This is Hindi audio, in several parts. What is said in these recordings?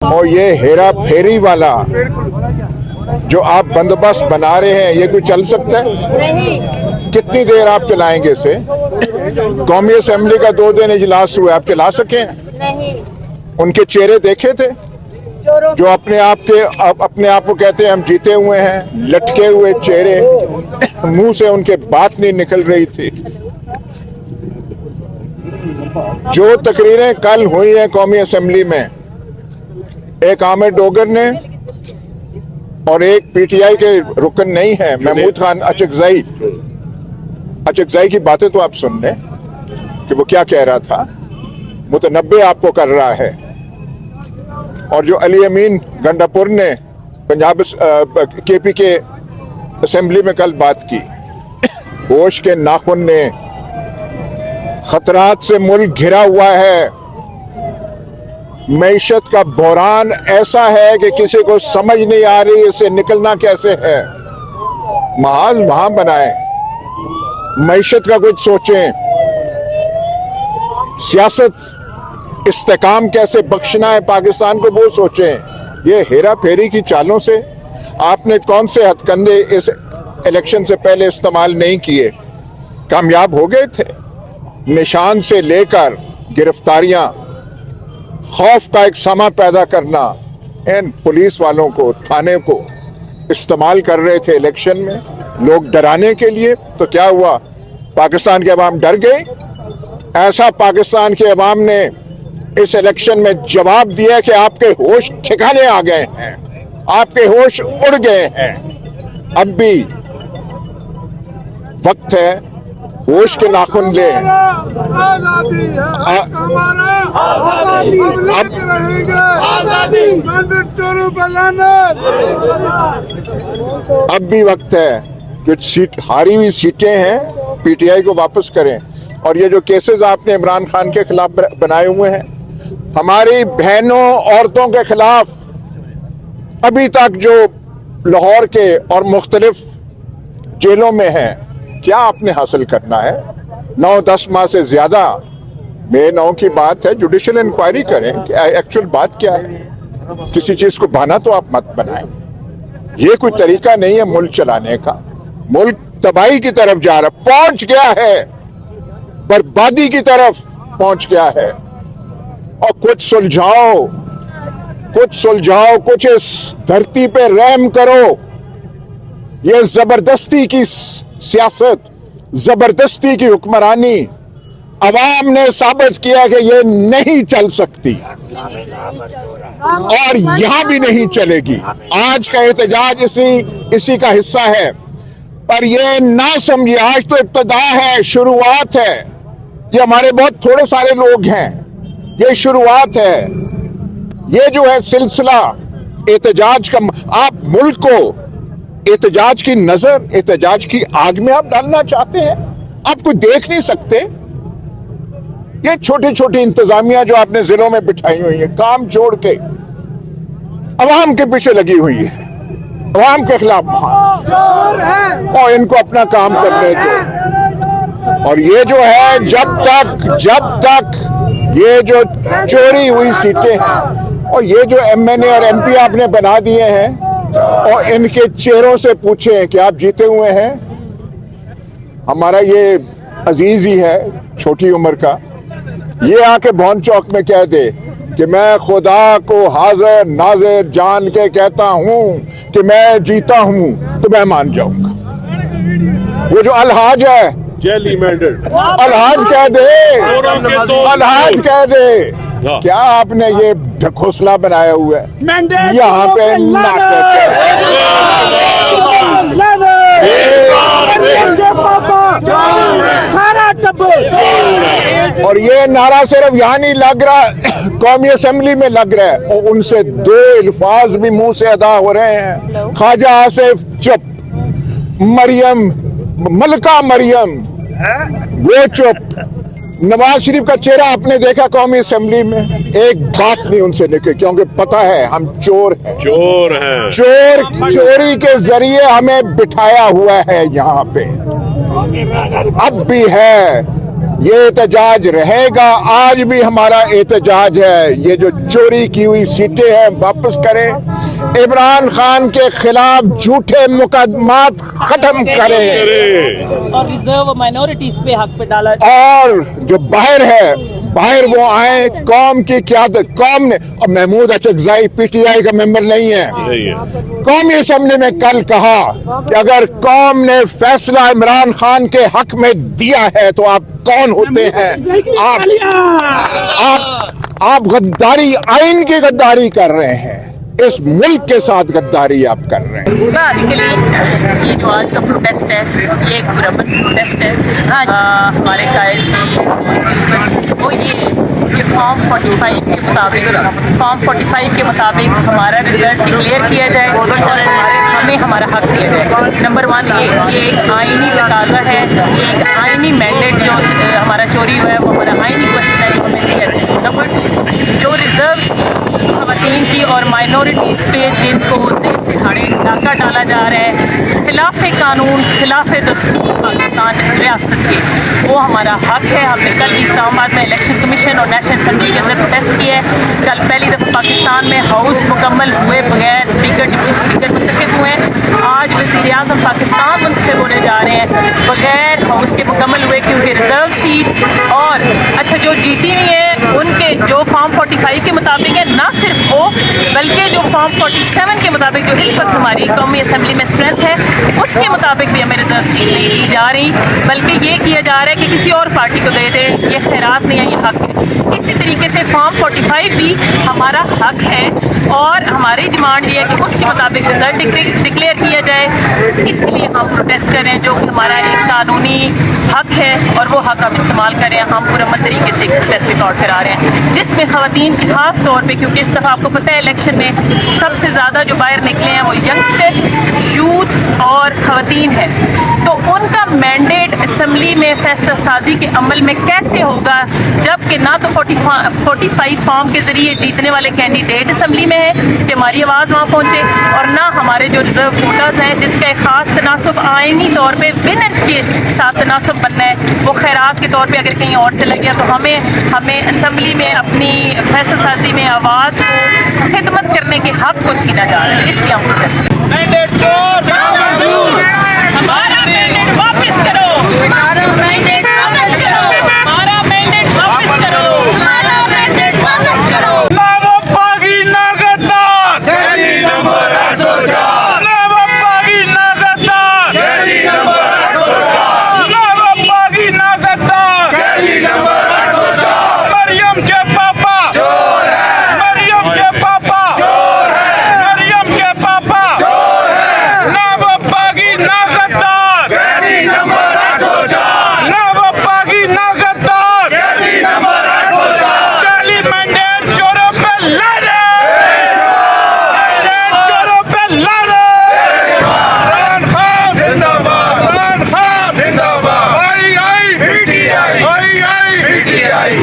और ये हेरा फेरी वाला जो आप बंदोबस्त बना रहे हैं, ये कोई चल सकता है? नहीं। कितनी देर आप चलाएंगे इसे? कौमी असेंबली का 2 दिन इजलास हुआ, आप चला सके? नहीं। उनके चेहरे देखे थे जो अपने आप को कहते हैं हम जीते हुए हैं, लटके हुए चेहरे, मुंह से उनके बात नहीं निकल रही थी। जो तकरीरें कल हुई हैं कौमी असेंबली में, एक आमिर डोगर ने और एक पीटीआई के रुकन नहीं है महमूद खान अचकजाई की बातें तो आप सुन रहे कि वो क्या कह रहा था, मुतनब्बे आपको कर रहा है। और जो अली अमीन गंडापुर ने पंजाब केपी के असेंबली में कल बात की, होश के नाखून ने, खतरात से मुल्क घिरा हुआ है, मईशत का बहरान ऐसा है कि किसी को समझ नहीं आ रही इससे निकलना कैसे है। महाज वहां बनाए, मईशत का कुछ सोचें, सियासत इस्तेकाम कैसे बख्शना है पाकिस्तान को वो सोचें। ये हेरा फेरी की चालों से आपने कौन से हथकंडे इस इलेक्शन से पहले इस्तेमाल नहीं किए? कामयाब हो गए थे। निशान से लेकर गिरफ्तारियां, खौफ का एक समा पैदा करना, इन पुलिस वालों को, थाने को इस्तेमाल कर रहे थे इलेक्शन में लोग डराने के लिए। तो क्या हुआ? पाकिस्तान के अवाम डर गए। ऐसा पाकिस्तान के अवाम ने इस इलेक्शन में जवाब दिया कि आपके होश ठिकाने आ गए हैं, आपके होश उड़ गए हैं। अब भी वक्त है, होश के नाखून ले। अब भी वक्त है, जो हारी हुई सीटें हैं पीटीआई को वापस करें। और ये जो केसेस आपने इमरान खान के खिलाफ बनाए हुए हैं, हमारी बहनों औरतों के खिलाफ अभी तक जो लाहौर के और मुख्तलिफ जेलों में हैं, क्या आपने हासिल करना है? 9-10 माह से ज्यादा बेनौ की बात है। जुडिशियल इंक्वायरी करें कि एक्चुअल बात क्या है। किसी चीज को बहाना तो आप मत बनाएं। ये कोई तरीका नहीं है मुल्क चलाने का। मुल्क तबाही की तरफ जा रहा, पहुंच गया है, बर्बादी की तरफ पहुंच गया है। और कुछ सुलझाओ, कुछ इस धरती पे रहम करो। ये जबरदस्ती की सियासत, जबरदस्ती की हुक्मरानी अवाम ने साबित किया कि ये नहीं चल सकती और यहां भी नहीं चलेगी। आज का एहतजाज इसी का हिस्सा है। पर ये ना समझिए, आज तो इब्तदा है, शुरुआत है। ये हमारे बहुत थोड़े सारे लोग हैं, ये शुरुआत है। ये जो है सिलसिला एहतजाज का, आप मुल्क को एहतजाज की नजर, एहतजाज की आग में आप डालना चाहते हैं। आप कोई देख नहीं सकते। ये छोटी छोटी इंतजामिया जो आपने जिलों में बिठाई हुई है, काम छोड़ के अवाम के पीछे लगी हुई है, अवाम के खिलाफ, और इनको अपना काम करने दो। और ये जो है, जब तक ये जो चोरी हुई सीटें हैं और ये जो एमएनए और एमपी आपने बना दिए हैं, और इनके चेहरों से पूछें कि आप जीते हुए हैं। हमारा ये अजीज ही है छोटी उम्र का, ये आके भौन चौक में कह दे कि मैं खुदा को हाजिर नाजिर जान के कहता हूं कि मैं जीता हूं, तो मैं मान जाऊंगा। वो जो अलहाज है, अलहाज कह दे, क्या आपने ये घोंसला बनाया हुआ है यहाँ पे? और ये नारा सिर्फ यहाँ नहीं लग रहा, कौमी असेंबली में लग रहा है। और उनसे 2 अल्फाज भी मुंह से अदा हो रहे हैं, ख्वाजा आसिफ चुप, मलका मरियम वो चुप। नवाज शरीफ का चेहरा आपने देखा कौमी असेंबली में, एक बात नहीं उनसे निकली, क्योंकि पता है हम चोर हैं। चोरी के जरिए हमें बिठाया हुआ है यहाँ पे। अब भी है ये एहतजाज रहेगा। आज भी हमारा एहतजाज है, ये जो चोरी की हुई सीटें हैं वापस करें, इमरान खान के खिलाफ झूठे मुकदमात खत्म करें और रिजर्व माइनॉरिटीज पे हक पे डाला, और जो बाहर है बाहर वो आए। कौम की क्यादत, कौम ने, और महमूद अचकजाई पीटीआई का मेंबर नहीं है, कौमी असेंबली में कल कहा कि अगर कौम ने फैसला इमरान खान के हक में दिया है तो आप कौन होते हैं? आप गद्दारी, आइन की गद्दारी कर रहे हैं, इस मुल्क के साथ गद्दारी आप कर रहे हैं। बेसिकली ये जो आज का प्रोटेस्ट है ये एक पुरअमन प्रोटेस्ट है। हमारे कायद की वो ये फॉर्म 45 के मुताबिक हमारा रिजल्ट डिक्लेयर किया जाए और हमें हमारा हक दिया जाए। नंबर 1 ये एक आइनी तकाजा है, ये एक आइनी मैंडेट जो हमारा चोरी हुआ है वो हमारा आइनी क्वेश्चन है जो हमें दिया जाए। नंबर 2 जो रिजर्व्स खवातीन की और माइनॉरिटीज़ पे जिनको दिन दिहाड़े डाका डाला जा रहा है खिलाफ कानून, खिलाफ दस्तूर पाकिस्तान रियासत के, वो हमारा हक है। हमने कल भी इस्लामाबाद में इलेक्शन कमीशन और नेशनल असेंबली के अंदर प्रोटेस्ट किया है। कल पहली दफ़ा पाकिस्तान में हाउस मुकम्मल हुए बगैर स्पीकर, डिप्टी स्पीकर मुंतखब हुए हैं। आज वज़ीर आज़म पाकिस्तान मुंतखब होने जा रहे हैं बगैर हाउस के मुकम्मल हुए, क्योंकि रिजर्व सीट और अच्छा जो जीती हुई है उनके जो फॉर्म 45 के मुताबिक है, ना सिर्फ वो बल्कि जो फॉर्म 47 के मुताबिक जो इस वक्त हमारी कौमी असेंबली में स्ट्रेंथ है उसके मुताबिक भी हमें रिजर्व सीट नहीं दी जा रही, बल्कि ये किया जा रहा है कि किसी और पार्टी को दे दे। ये खैरात नहीं है, ये हक है। इसी तरीके से फॉर्म 45 भी हमारा हक है और हमारी डिमांड ये है कि उसके मुताबिक रिजल्ट डिक्लेयर किया जाए। इसलिए हम प्रोटेस्ट कर रहे हैं, जो कि हमारा एक कानूनी हक है और वो हक हम इस्तेमाल कर रहे हैं। हम पुरअमन तरीके से एक प्रोटेस्ट रिकॉर्ड करा रहे हैं जिसमें खवातीन की खास तौर पे, क्योंकि इस दफ़ा आपको पता है इलेक्शन में सबसे ज़्यादा जो बाहर निकले हैं वो यंगस्टर, यूथ और खवातीन है। तो उनका मैंडेट असम्बली में फैसला साजी के अमल में कैसे होगा जबकि ना तो 45 फॉर्म के ज़रिए जीतने वाले कैंडिडेट असम्बली में है कि हमारी आवाज़ वहाँ पहुँचे, और ना हमारे जो रिजर्व कोटाज हैं जिसका एक ख़ास तनासब आइनी तौर पर विनर्स के साथ तनासब बनना है, वो खैरात के तौर पर अगर कहीं और चला गया तो हमें असम्बली में अपनी फैसला साजी में आवाज़ को खिदमत करने के हक को छीना जा रहा है। इसलिए हम प्रोटेस्ट मैंडेट चोर हमारा मैंडेट वापस करो, हमारा मैंडेट वापस करो, हमारा मैंडेट वापस करो, हमारा मैंडेट वापस करो। नावपागी नागदार कैदी नंबर 804, नावपागी नागदार कैदी नंबर 804, नावपागी नागदार कैदी नंबर 804। मरियम के पापा चोर है, मरियम के पापा चोर है, मरियम के पापा चोर है। नावपागी नागदार कैदी नंबर 804, नावपागी नागदार कैदी नंबर 804। जाली मैंडेट चोरों पे लड़े, मैंडेट चोरों पे लड़े। इमरान खान जिंदाबाद, इमरान खान जिंदाबाद। आई पीटीआई, आई पीटीआई।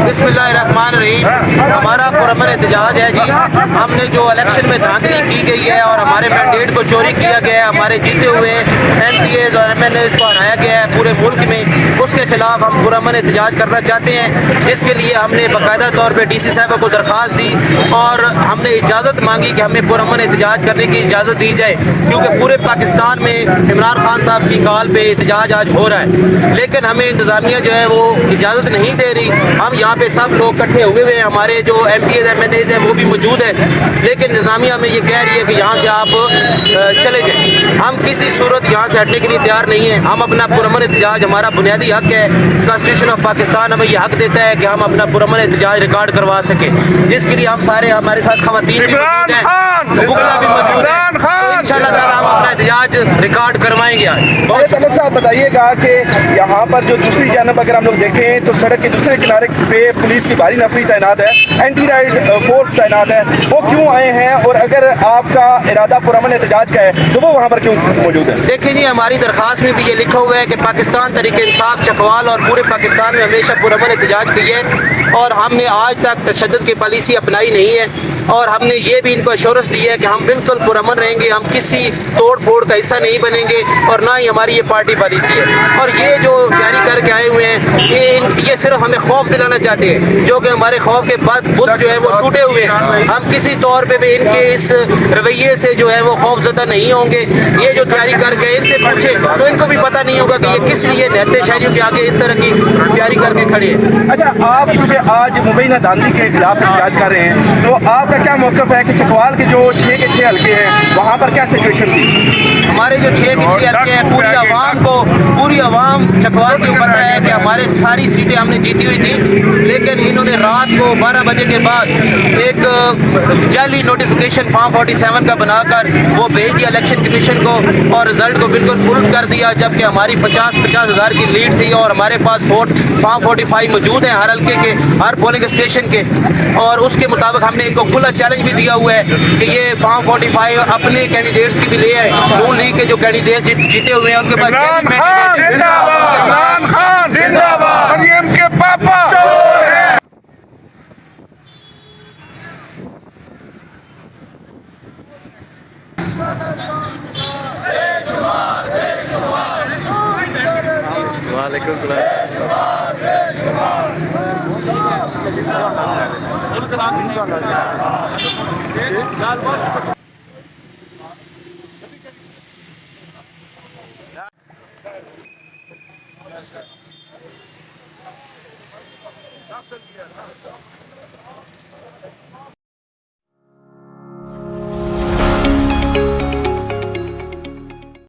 बिस्मिल्लाहिर्रहमानिर्रहीम। हमारा पुरअमन एहतजाज है जी। हमने जो इलेक्शन में धांधली की गई है और हमारे मैंडेट को चोरी किया गया है, हमारे जीते हुए MPAs और MNAs को हटाया गया है पूरे मुल्क में, उसके खिलाफ हम पुरअमन एहतजाज करना चाहते हैं, जिसके लिए हमने बाकायदा तौर पर DC साहब को दरख्वास्त दी और हमने इजाज़त मांगी कि हमें पुरअमन एहतजाज करने की इजाज़त दी जाए, क्योंकि पूरे पाकिस्तान में इमरान खान साहब की कॉल पर एहतजाज आज हो रहा है, लेकिन हमें इंतज़ामिया जो है वो इजाज़त नहीं दे रही। हम यहाँ पे सब लोग इकट्ठे हुए हुए हैं, हमारे जो MPAs MNAs हैं वो भी मौजूद है, लेकिन इंतज़ामिया में ये कह रही है कि यहाँ से आप चले जाएं। हम किसी सूरत यहाँ से हटने के लिए तैयार नहीं है। हम अपना पुरअमन एहतजाज, हमारा बुनियादी हक है, कॉन्स्टिट्यूशन ऑफ पाकिस्तान हमें ये हक देता है कि हम अपना पुरअमन एहतजाज रिकॉर्ड करवा सकें, जिसके लिए हम सारे, हमारे साथ खवातीन भी मौजूद हैं, वुकला भी मौजूद हैं, तो इंशाअल्लाह ताला हम अपना एहतजाज रिकॉर्ड करवाएंगे आज। बहुत तलत साहब बताइएगा कि यहाँ पर जो दूसरी जानब अगर हम लोग देखें तो सड़क के दूसरे किनारे पे पुलिस की भारी नफरी तैनात है, एंटी राइड फोर्स तैनात है, वो क्यों आए हैं और अगर आपका इरादा पुरअमन एहतजाज का है तो वो वहाँ पर क्यों मौजूद है? देखिए जी, हमारी दरख्वास्त में भी ये लिखा हुआ है कि पाकिस्तान तरीके इंसाफ चकवाल और पूरे पाकिस्तान में हमेशा पुरअमन एहतजाज की है और हमने आज तक तशद्दुद की पॉलिसी अपनाई नहीं है। और हमने ये भी इनको एश्योरेंस दी है कि हम बिल्कुल पुरअमन रहेंगे, हम किसी तोड़ फोड़ का हिस्सा नहीं बनेंगे और ना ही हमारी ये पार्टी पॉलिसी है। और ये जो तैयारी करके आए हुए हैं ये सिर्फ हमें खौफ दिलाना चाहते हैं, जो कि हमारे खौफ के बाद बुत जो है वो टूटे हुए हैं। हम किसी तौर पे भी इनके इस रवैये से जो है वो खौफजदा नहीं होंगे। ये जो तैयारी करके इनसे पूछे तो इनको भी पता नहीं होगा कि ये किस लिए निहत्ते शहरियों के आगे इस तरह की तैयारी करके खड़े हैं। अच्छा, आप क्योंकि आज मुबैना धांधली के खिलाफ इहतजाज कर रहे हैं, तो आपका क्या मौक़िफ़ है कि चकवाल के जो 6 के 6 हल्के हैं वहाँ पर क्या सिचुएशन थी? हमारे जो 6 के 6 हल्के हैं, पूरी आवाम चकवाल को पता है कि हमारे सारी सीटें हमने जीती हुई थी, लेकिन इन्होंने रात को 12 बजे के बाद एक जाली नोटिफिकेशन फॉर्म 47 का बनाकर वो भेज दिया इलेक्शन कमीशन को और रिजल्ट को बिल्कुल उल्ट कर दिया, जबकि हमारी 50-50 हज़ार की लीड थी और हमारे पास फॉर्म 45 मौजूद है हर हल्के के, हर पोलिंग स्टेशन के। और उसके मुताबिक हमने इनको खुला चैलेंज भी दिया हुआ है कि ये फॉर्म 45 अपने कैंडिडेट्स की भी ले आए। नून लीग के जो कैंडिडेट जीते हुए हैं उनके पास इमरान खान जिंदाबाद, इमरान खान जिंदाबाद, मरियम के पापा चोर हैं। वालेकुम सलाम।